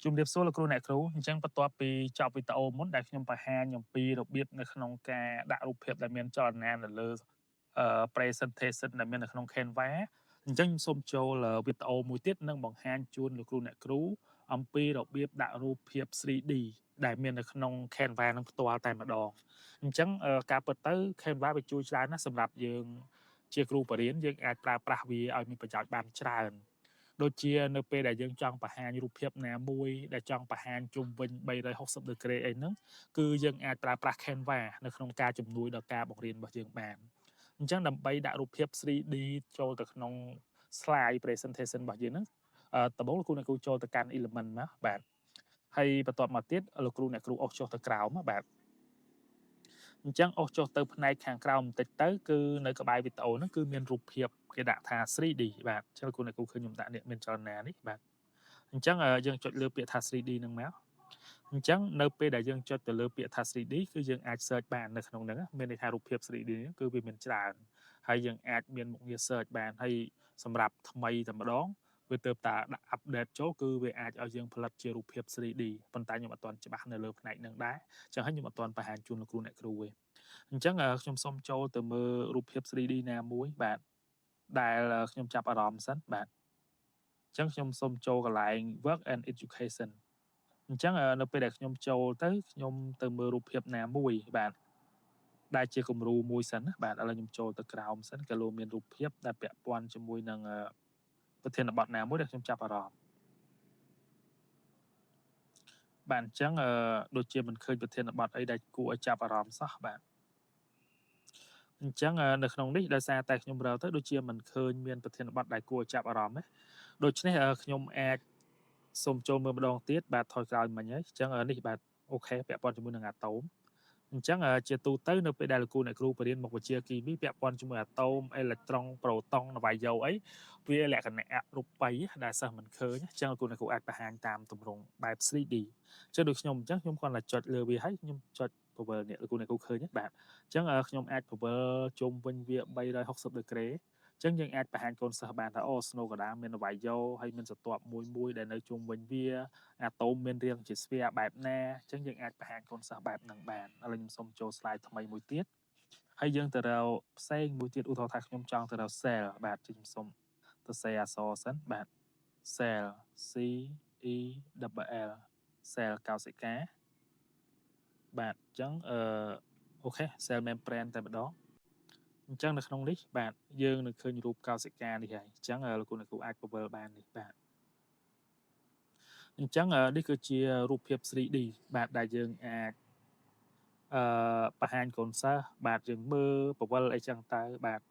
ជំរាបសួរលោកគ្រូអ្នកគ្រូអញ្ចឹងបន្ទាប់ពីចប់វីដេអូមុនដែលខ្ញុំបង្ហាញអំពីរបៀបនៅក្នុងការដាក់រូបភាពដែលមានចលនានៅលើpresentation ដែលមាននៅក្នុង Canva អញ្ចឹងខ្ញុំសូមចូលវីដេអូមួយទៀតនិងបង្ហាញជូនលោកគ្រូអ្នកគ្រូអំពីរបៀបដាក់រូបភាព 3D ដែលមាននៅក្នុង Canva នឹងផ្ទាល់តែម្ដងអញ្ចឹងការពិតទៅ Canva វាជួយច្រើនណាស់សម្រាប់យើងជាគ្រូបរិញ្ញាបត្រយើងអាចប្រើប្រាស់វាឲ្យមានប្រយោជន៍បានច្រើនដូចជានៅពេលដែលយើងចង់បង្ហាញរូបភាពណាមួយដែលចង់បង្ហាញជុំវិញ360ដឺក្រេអីហ្នឹងគឺយើងអាចប្រើប្រាស់ Canva នៅក្នុងការជំនួយដល់ការបង្រៀនរបស់យើងបានអញ្ចឹងដើម្បីដាក់រូបភាព 3D ចូលទៅក្នុង slide presentation របស់យើងហ្នឹងដំបូងលោកគ្រូអ្នកគ្រូចូលទៅកាន់ element មកបាទហើយបន្ទាប់មកទៀតលោកគ្រូអ្នកគ្រូអូសចុះទៅក្រោមបាទអញ្ចឹងអូសចុះទៅផ្នែកខាងក្រោមបន្តិចទៅគឺនៅក្បែរវីដេអូហ្នឹងគឺមានរូបភាពគេដាក់ថា 3D បាទអញ្ចឹងលោកគ្រូអ្នកគ្រូឃើញខ្ញុំដាក់នេះមានចលនានេះបាទអញ្ចឹងយើងចុចលើពាក្យថា 3D ហ្នឹងមកអញ្ចឹងនៅពេលដែលយើងចុចទៅលើពាក្យថា 3D គឺយើងអាច search បាននៅក្នុងហ្នឹងមានន័យថារូបភាព 3D ហ្នឹងគឺវាមានច្រើនហើយយើងអាចមានមុខងារ search បានហើយសម្រាប់ថ្មីតែម្ដងវាទើបតែដាក់ update ចូលគឺវាអាចឲ្យយើងផលិតជារូបភាព 3D ប៉ុន្តែខ្ញុំអត់ទាន់ច្បាស់នៅលើផ្នែកហ្នឹងដែរអញ្ចឹងហើយខ្ញុំអត់ទាន់បង្ហាញជូនលោកគ្រូអ្នកគ្រូទេអញ្ចឹងខ្ញុំសូមចូលទៅមើលរូបភាព 3D ណាមួយបាទដែលខ្ញុំចាប់អារម្មណ៍សិនបាទអញ្ចឹងខ្ញុំសូមចូលកន្លែង work and education អញ្ចឹងនៅពេលដែលខ្ញុំចូលទៅខ្ញុំទៅមើលរូបភាពណាមួយបាទដែលជាគំរូមួយសិនណាបាទឥឡូវខ្ញុំចូលទៅក្រោមសិនក៏លោកមានរូបភាពដែលពាក់ព័ន្ធជាមួយនឹងប្រធានបទណាមួយដែលខ្ញុំចាប់អារម្មណ៍បាទអញ្ចឹងដូចជាមិនឃើញប្រធានបទអីដែលគួរឲ្យចាប់អារម្មណ៍សោះបាទអញ្ចឹងនៅក្នុងនេះដោយសារតែខ្ញុំរើទៅដូចជាមិនឃើញមានប្រធានបទដែលគួរឲ្យចាប់អារម្មណ៍ទេដូច្នេះខ្ញុំអាចសូមចូលមើលម្ដងទៀតបាទថយក្រោយមិញហើយអញ្ចឹងនេះបាទអូខេពាក់ព័ន្ធជាមួយនឹងអាតូមអញ្ចឹងជាទូទៅនៅពេលដែលលោកគ្រូអ្នកគ្រូបរៀនមុខវិជ្ជាគីមីពាក់ព័ន្ធជាមួយអាតូមអេឡិចត្រូងប្រូតុងនវាយ៉ូអីវាលក្ខណៈអរូបីដែលសិស្សមិនឃើញអញ្ចឹងលោកគ្រូអ្នកគ្រូអាចបង្ហាញតាមទម្រង់បែប 3D អញ្ចឹងដូចខ្ញុំអញ្ចឹងខ្ញុំគ្រាន់តែចុចលើវាហើយខ្ញុំចុចពវល់នេះលោកគ្រូអ្នកគ្រូឃើញទេបាទអញ្ចឹងខ្ញុំអាចពវល់ជុំវិញវា360ដឺក្រេអញ្ចឹងយើងអាចបង្ហាញកូនសិស្សបានថាអូ Snow កដាមាននវាយ៉ូហើយមានស្រទាប់មួយដែលនៅជុំវិញវាអាតូមមានរាងជាស្វែបែបណាអញ្ចឹងយើងអាចបង្ហាញកូនសិស្សបែបហ្នឹងបានឥឡូវខ្ញុំសូមចូល slide ថ្មីមួយទៀតហើយយើងទៅរកផ្សេងមួយទៀតឧទាហរណ៍ថាខ្ញុំចង់ទៅរក cell បាទខ្ញុំសូមទៅសេអក្សរសិនបាទ cell C E double L cell កោសិកាបាទអញ្ចឹងអូខេ cell membrane តែម្ដងអញ្ចឹងនៅក្នុងនេះបាទយើងនឹងឃើញរូបកោសិកានេះហើយអញ្ចឹងលោកគ្រូអ្នកគ្រូអាចពវល់បាននេះបាទអញ្ចឹងនេះគឺជារូបភាព 3D បាទដែលយើងអាចបង្ហាញកូនសិស្សបាទយើងមើលពវល់អីចឹងទៅបាទ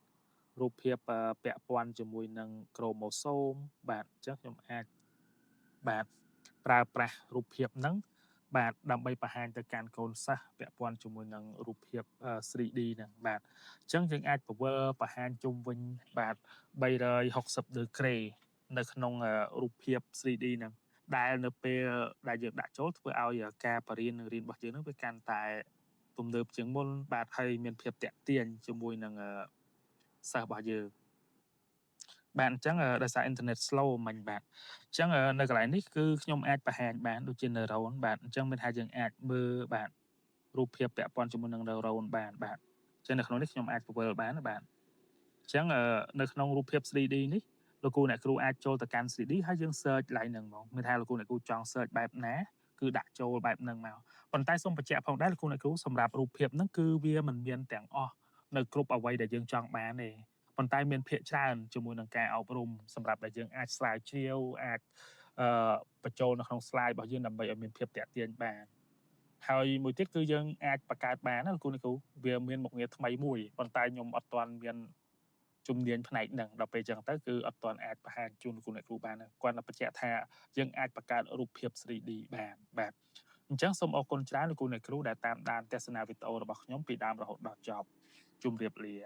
រូបភាពពាក់ព័ន្ធជាមួយនឹងក្រូម៉ូសូមបាទអញ្ចឹងខ្ញុំអាចបាទប្រើប្រាស់រូបភាពហ្នឹងបាទដើម្បីបង្ហាញទៅកាន់កូនសិស្សពាក់ព័ន្ធជាមួយនឹងរូបភាព3D ហ្នឹងបាទអញ្ចឹងយើងអាចពវល់បង្ហាញជុំវិញបាទ360ដឺក្រេនៅក្នុងរូបភាព 3D ហ្នឹងដែលនៅពេលដែលយើងដាក់ចូលធ្វើឲ្យការបរៀននឹងរៀនរបស់យើងហ្នឹងវាកាន់តែទំនើបជាងមុនបាទហើយមានភាពតាក់ទាញជាមួយនឹងសិស្សរបស់យើងបាទអញ្ចឹងដោយសារអ៊ីនធឺណិត slow មិញបាទអញ្ចឹងនៅកន្លែងនេះគឺខ្ញុំអាចបង្ហាញបានដូចជា neuron បាទអញ្ចឹងមានថាយើងអាចមើលបាទរូបភាពពាក់ព័ន្ធជាមួយនឹង neuron បានបាទអញ្ចឹងនៅក្នុងនេះខ្ញុំអាចពវល់បានណាបាទអញ្ចឹងនៅក្នុងរូបភាព 3D នេះលោកគ្រូអ្នកគ្រូអាចចូលទៅកាន់ 3D ហើយយើង search កន្លែងហ្នឹងហ្មងមានថាលោកគ្រូអ្នកគ្រូចង់ search បែបណាគឺដាក់ចូលបែបហ្នឹងមកប៉ុន្តែសូមបញ្ជាក់ផងដែរលោកគ្រូអ្នកគ្រូសម្រាប់រូបភាពហ្នឹងគឺវាមិនមានទាំងអស់នៅគ្រប់អ្វីដែលយើងចង់បានទេប៉ុន្តែមានភាគច្រើនជាមួយនឹងការអប់រំសម្រាប់ដែលយើងអាចស្រាវជ្រាវអាចអឺបញ្ចូលនៅក្នុង slide របស់យើងដើម្បីឲ្យមានភាពតាក់ទាញបានហើយមួយទៀតគឺយើងអាចបង្កើតបានណាលោកគ្រូវាមានមុខងារថ្មីមួយប៉ុន្តែខ្ញុំអត់ទាន់មានជំនាញផ្នែកហ្នឹងដល់ពេលអញ្ចឹងទៅគឺអត់ទាន់អាចបង្ហាញជូនលោកគ្រូអ្នកគ្រូបានទេគាត់តែបញ្ជាក់ថាយើងអាចបង្កើតរូបភាព 3D បានបាទអញ្ចឹងសូមអរគុណច្រើនលោកគ្រូអ្នកគ្រូដែលតាមដានទស្សនាវីដេអូរបស់ខ្ញុំពីដើមរហូតដល់ចប់ជម្រាបលា